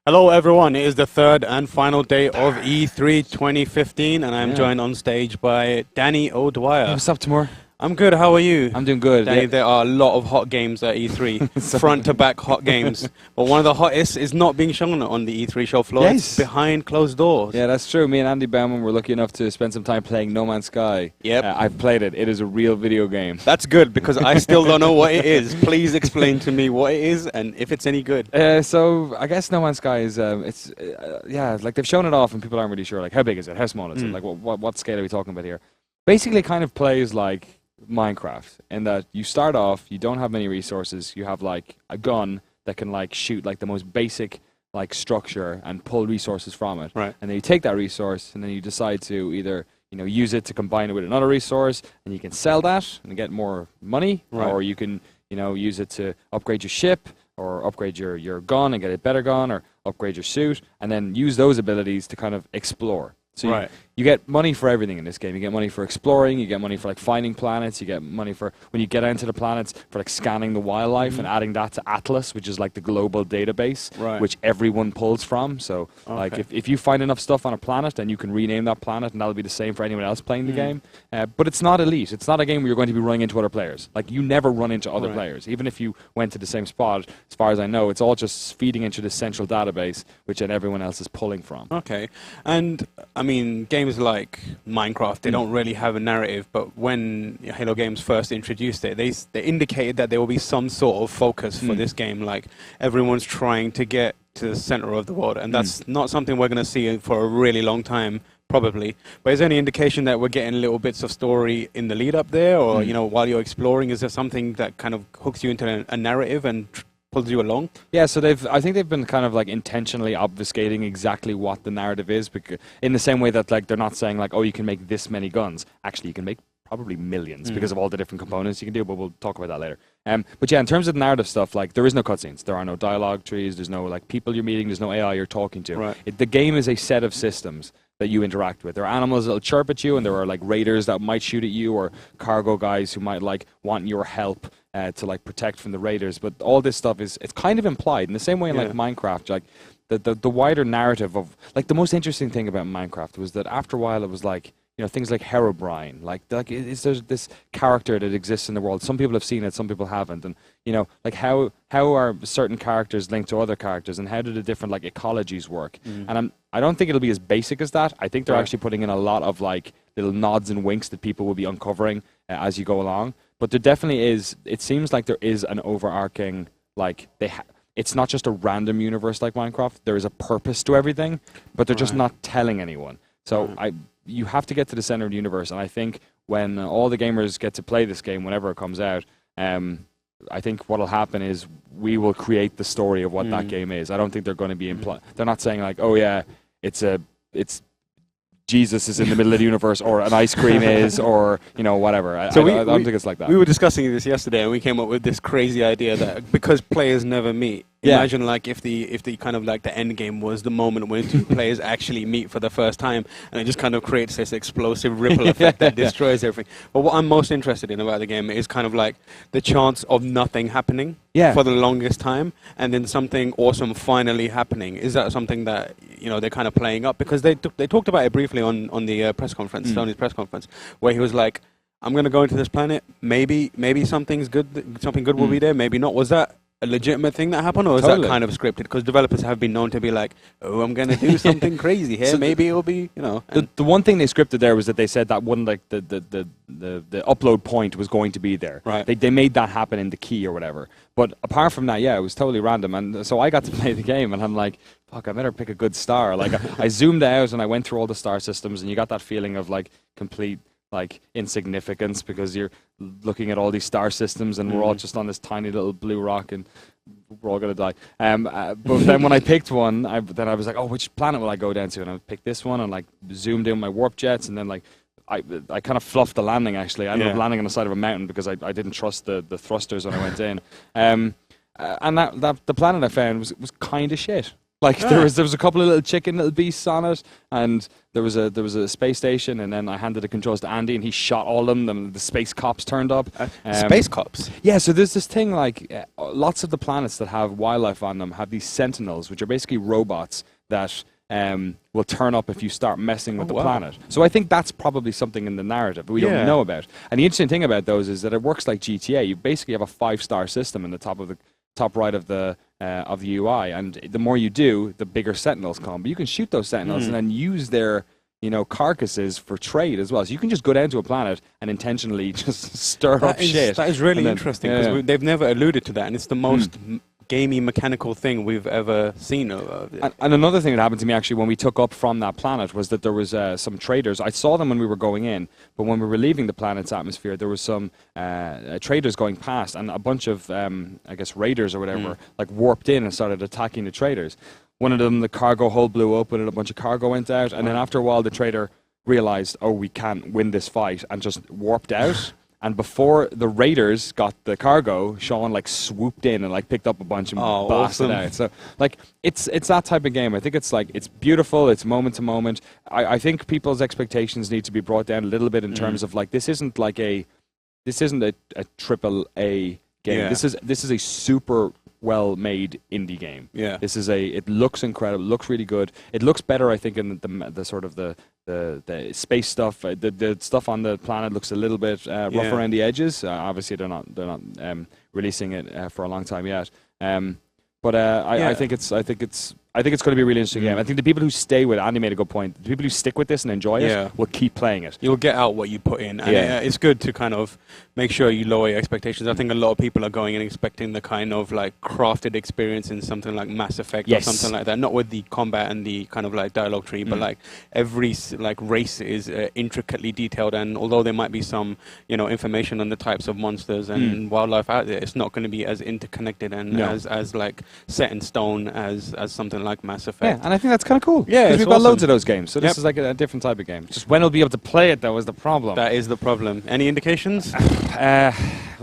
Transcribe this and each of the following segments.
Hello everyone, it is the third and final day of E3 2015 and I'm joined on stage by Danny O'Dwyer. Hey, what's up, Timur? I'm good, how are you? I'm doing good. Danny, there are a lot of hot games at E3, front to back hot games, but one of the hottest is not being shown on the E3 show floor. Yes. It's behind closed doors. Yeah, that's true. Me and Andy Bauman were lucky enough to spend some time playing No Man's Sky. Yep. I've played it. It is a real video game. That's good because I still don't know what it is. Please explain to me what it is and if it's any good. So I guess No Man's Sky is, like they've shown it off and people aren't really sure, like how big is it, how small is it, like what scale are we talking about here? Basically it kind of plays like Minecraft in that you start off, you don't have many resources, you have like a gun that can like shoot like the most basic like structure and pull resources from it. Right. And then you take that resource and then you decide to either use it to combine it with another resource and you can sell that and get more money, or you can use it to upgrade your ship or upgrade your gun and get a better gun, or upgrade your suit and then use those abilities to kind of explore. So you get money for everything in this game. You get money for exploring, you get money for like finding planets, you get money for when you get into the planets for like scanning the wildlife and adding that to Atlas, which is like the global database which everyone pulls from. So like if you find enough stuff on a planet, then you can rename that planet and that'll be the same for anyone else playing the game. But it's not elite. It's not a game where you're going to be running into other players. Like you never run into other players. Even if you went to the same spot, as far as I know, it's all just feeding into this central database which then everyone else is pulling from. Okay. And I mean, games like Minecraft, they don't really have a narrative, but when Halo Games first introduced it, they indicated that there will be some sort of focus for this game, like everyone's trying to get to the center of the world, and that's not something we're going to see for a really long time, probably. But is there any indication that we're getting little bits of story in the lead up there, or while you're exploring, is there something that kind of hooks you into a narrative and pulls you along? Yeah, so I think they've been kind of like intentionally obfuscating exactly what the narrative is, because in the same way that like they're not saying like, oh, you can make this many guns. Actually, you can make probably millions because of all the different components you can do, but we'll talk about that later. But yeah, in terms of narrative stuff, like there is no cutscenes, there are no dialogue trees, there's no like people you're meeting, there's no AI you're talking to. The game is a set of systems that you interact with. There are animals that'll chirp at you, and there are like raiders that might shoot at you, or cargo guys who might like want your help to like protect from the raiders. But all this stuff it's kind of implied in the same way in like Minecraft. Like the wider narrative of like the most interesting thing about Minecraft was that after a while it was like things like Herobrine, like is there this character that exists in the world? Some people have seen it, some people haven't, and like how are certain characters linked to other characters, and how do the different like ecologies work? And I don't think it'll be as basic as that. I think they're actually putting in a lot of like little nods and winks that people will be uncovering as you go along. But there definitely is. It seems like there is an overarching like it's not just a random universe like Minecraft. There is a purpose to everything, but they're just not telling anyone. So you have to get to the center of the universe, and I think when all the gamers get to play this game, whenever it comes out, I think what will happen is we will create the story of what that game is. I don't think they're going to be they're not saying like, oh yeah, it's Jesus is in the middle of the universe, or an ice cream is, or whatever. I don't think it's like that. We were discussing this yesterday, and we came up with this crazy idea that because players never meet, imagine like if the kind of like the end game was the moment when two players actually meet for the first time, and it just kind of creates this explosive ripple effect that destroys everything. But what I'm most interested in about the game is kind of like the chance of nothing happening for the longest time, and then something awesome finally happening. Is that something that they're kind of playing up? Because they talked about it briefly on the press conference, Sony's press conference, where he was like, I'm going to go into this planet, maybe something good will be there, maybe not. Was that a legitimate thing that happened, or is that kind of scripted? Because developers have been known to be like, oh, I'm going to do something crazy here, so maybe it'll be, The one thing they scripted there was that they said that one, like the upload point was going to be there. Right. They made that happen in the key or whatever. But apart from that, yeah, it was totally random. And so I got to play the game, and I'm like, fuck, I better pick a good star. Like I zoomed out and I went through all the star systems, and you got that feeling of like complete like insignificance because you're looking at all these star systems and we're all just on this tiny little blue rock and we're all going to die. But then when I picked one, I was like, oh, which planet will I go down to? And I picked this one and like zoomed in my warp jets, and then like I kind of fluffed the landing actually. I ended up landing on the side of a mountain because I didn't trust the thrusters when I went in. And the planet I found was kind of shit. Like there was a couple of little beasts on it, and there was a space station, and then I handed the controls to Andy, and he shot all of them. And the space cops turned up. Space cops. Yeah, so there's this thing like lots of the planets that have wildlife on them have these sentinels, which are basically robots that will turn up if you start messing with the planet. So I think that's probably something in the narrative that we don't know about. And the interesting thing about those is that it works like GTA. You basically have a 5-star system in the top right of the UI, and the more you do, the bigger sentinels come. But you can shoot those sentinels and then use their carcasses for trade as well. So you can just go down to a planet and intentionally just stir up shit. That is really interesting because they've never alluded to that, and it's the most gamey mechanical thing we've ever seen of it. And another thing that happened to me actually when we took up from that planet was that there was some traders. I saw them when we were going in, but when we were leaving the planet's atmosphere, there was some traders going past, and a bunch of I guess raiders or whatever like warped in and started attacking the traders. One of them, the cargo hold blew open and a bunch of cargo went out, and then after a while the trader realized, oh, we can't win this fight, and just warped out. And before the raiders got the cargo, Sean like swooped in and like picked up a bunch and blasted out. So like it's that type of game. I think it's like it's beautiful. It's moment to moment. I think people's expectations need to be brought down a little bit in terms of like this isn't a triple A game. Yeah. This is a super well made indie game. Yeah. It looks incredible. It looks really good. It looks better, I think, in the sort of the space stuff. The stuff on the planet looks a little bit rough around the edges. Obviously, they're not releasing it for a long time yet. But I think it's going to be a really interesting game. I think the people who stay with it, Andy made a good point. The people who stick with this and enjoy it will keep playing it. You'll get out what you put in. And it's good to kind of make sure you lower your expectations. I think a lot of people are going in expecting the kind of like crafted experience in something like Mass Effect or something like that. Not with the combat and the kind of like dialogue tree, but like every like race is intricately detailed. And although there might be some information on the types of monsters and wildlife out there, it's not going to be as interconnected and as like set in stone as something like Mass Effect. Yeah, and I think that's kind of cool. Yeah, because we've got loads of those games. So this is like a different type of game. Just when we'll be able to play it, though, is the problem. That is the problem. Any indications? The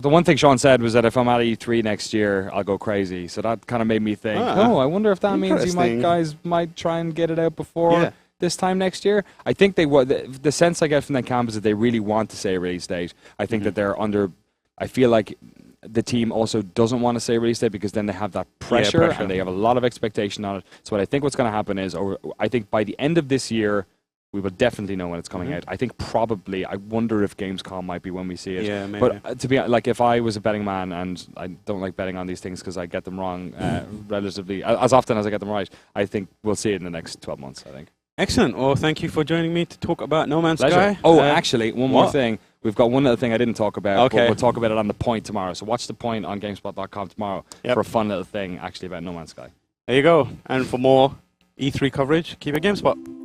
one thing Sean said was that if I'm at E3 next year, I'll go crazy. So that kind of made me think, I wonder if that means guys might try and get it out before this time next year. I think the sense I get from that camp is that they really want to say release date. I think that they're under. I feel like the team also doesn't want to say release date because then they have that pressure and they have a lot of expectation on it. So what I think what's going to happen is, I think by the end of this year, we will definitely know when it's coming out. I think probably, I wonder if Gamescom might be when we see it. Yeah, maybe. But to be like, if I was a betting man, and I don't like betting on these things because I get them wrong relatively as often as I get them right, I think we'll see it in the next 12 months, I think. Excellent. Well, thank you for joining me to talk about No Man's Pleasure. Sky. Oh, actually, one more thing. We've got one other thing I didn't talk about, but Okay. we'll talk about it on The Point tomorrow. So watch The Point on GameSpot.com tomorrow for a fun little thing actually about No Man's Sky. There you go. And for more E3 coverage, keep it GameSpot.